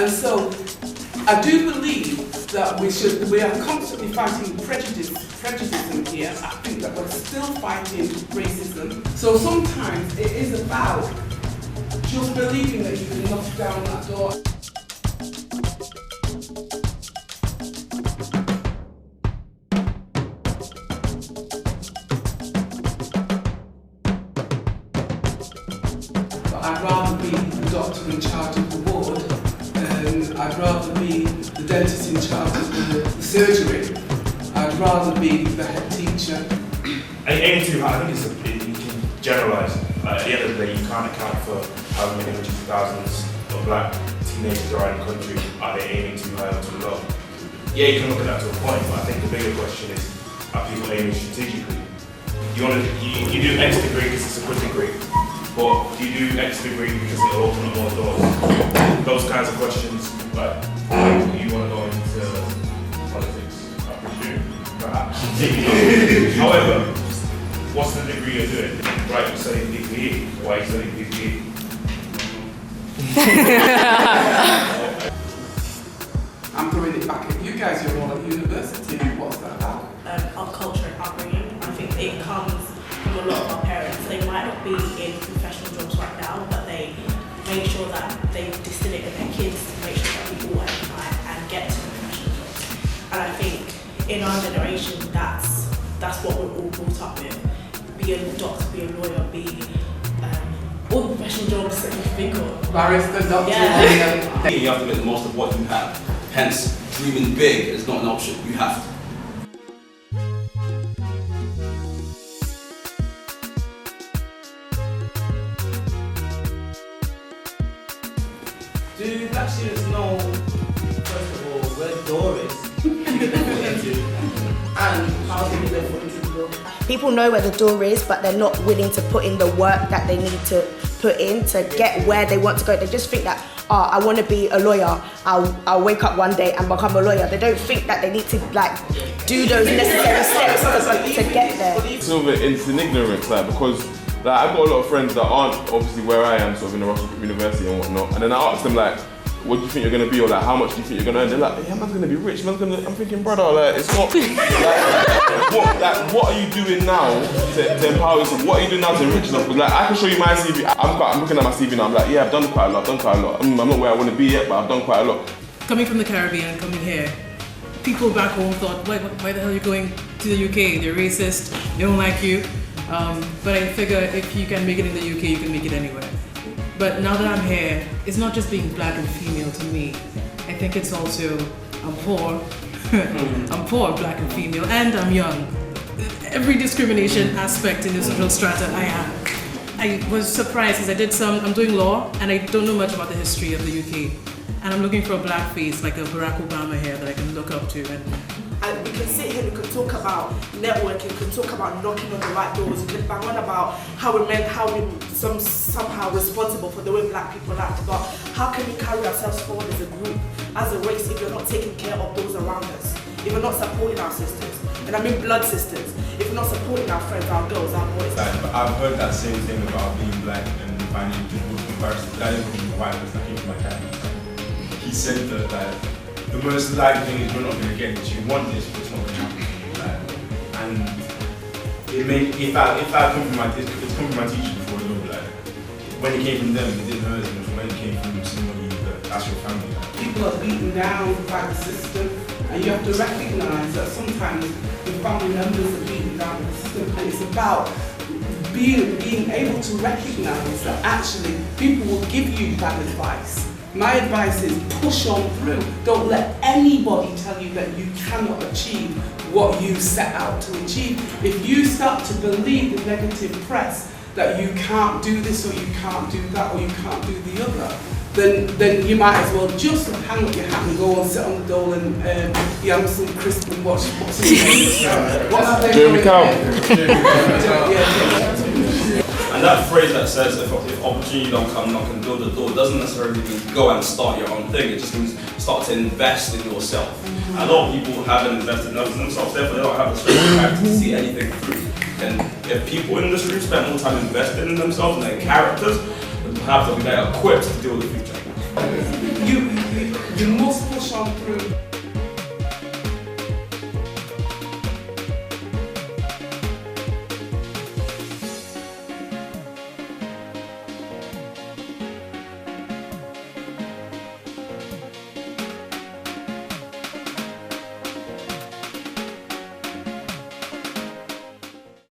And so I do believe that we are constantly fighting prejudice here. I think that we're still fighting racism. So sometimes it is about just believing that you can knock down that door. But I'd rather be the doctor in charge of the ward, and I'd rather be the dentist in charge of the surgery. I'd rather be the head teacher. I think you can generalise. At the end of the day, you can't account for how many hundreds of thousands of black teenagers around the country are they aiming too high or too low. Yeah, you can look at that to a point, but I think the bigger question is, are people aiming strategically? You do X degree because it's a good degree, but do you do X degree because it'll open up more doors? Those kinds of questions, like, you want to go into politics, I presume, perhaps. However, what's the degree you're doing? Right, you're studying PPE. Why are you studying PPE? I'm throwing it back at you guys. You're all at university. What's that about? Our culture and upbringing. I think it comes from a lot of our parents. They might not be in professional jobs right now, but they make sure that they distill it in their kids to make sure that we all aim and get to professional jobs. And I think in our generation, that's what we're all brought up with. Be a doctor, be a lawyer, be all the professional jobs that you think of. Barrister, doctor, lawyer. You have to make the most of what you have. Hence, dreaming big is not an option. You have to. Do black students know, first of all, where the door is? And how they need their foot into the door? People know where the door is, but they're not willing to put in the work that they need to put in to get where they want to go. They just think that, I want to be a lawyer. I'll wake up one day and become a lawyer. They don't think that they need to do those necessary steps to get there. It's sort of it's an ignorance, because I've got a lot of friends that aren't obviously where I am, sort of in the Russell University and whatnot. And then I ask them what do you think you're going to be, or how much do you think you're going to earn? They're like, yeah, man's going to be rich. I'm thinking, brother, it's not. What are you doing now to empower yourself? What are you doing now to enrich yourself? Because I can show you my CV. I'm looking at my CV now. I'm like, yeah, I've done quite a lot. I'm not where I want to be yet, but I've done quite a lot. Coming from the Caribbean, coming here, people back home thought, why the hell are you going to the UK? They're racist. They don't like you. But I figure if you can make it in the UK, you can make it anywhere. But now that I'm here, it's not just being black and female to me. I think it's also, I'm poor. I'm poor, black and female, and I'm young. Every discrimination aspect in the social strata I have. I was surprised because I'm doing law, and I don't know much about the history of the UK. And I'm looking for a black face, like a Barack Obama here that I can look up to. And we can sit here, we can talk about networking, we can talk about knocking on the right doors, we can bang on about how we're somehow responsible for the way black people act, but how can we carry ourselves forward as a group, as a race, if we're not taking care of those around us, if we're not supporting our sisters, and I mean blood sisters, if we're not supporting our friends, our girls, our boys. But I've heard that same thing about being black and finding people comparison. That didn't come from my wife, that came from my dad. He said that the most likely thing is we're not going to get this. You want this, but it's not going to happen. And if I come from my teacher before, when it came from them, it didn't hurt as much. When it came from somebody that's your family. People are beaten down by the system, and you have to recognise that sometimes your family members are beaten down by the system, and it's about being able to recognise that actually people will give you bad advice. My advice is push on through. Don't let anybody tell you that you cannot achieve what you set out to achieve. If you start to believe the negative press that you can't do this or you can't do that or you can't do the other, then you might as well just hang up your hat and go and sit on the dole and yam some crisp and watch what's Jeremy Cow. And that phrase that says if opportunity don't come knock and build a door doesn't necessarily mean go and start your own thing. It just means start to invest in yourself. A lot of people haven't invested in themselves, therefore they don't have the strength to see anything through. And if people in the industry spend more time investing in themselves and their characters, then perhaps they'll be better equipped to deal with the future. You must push on through.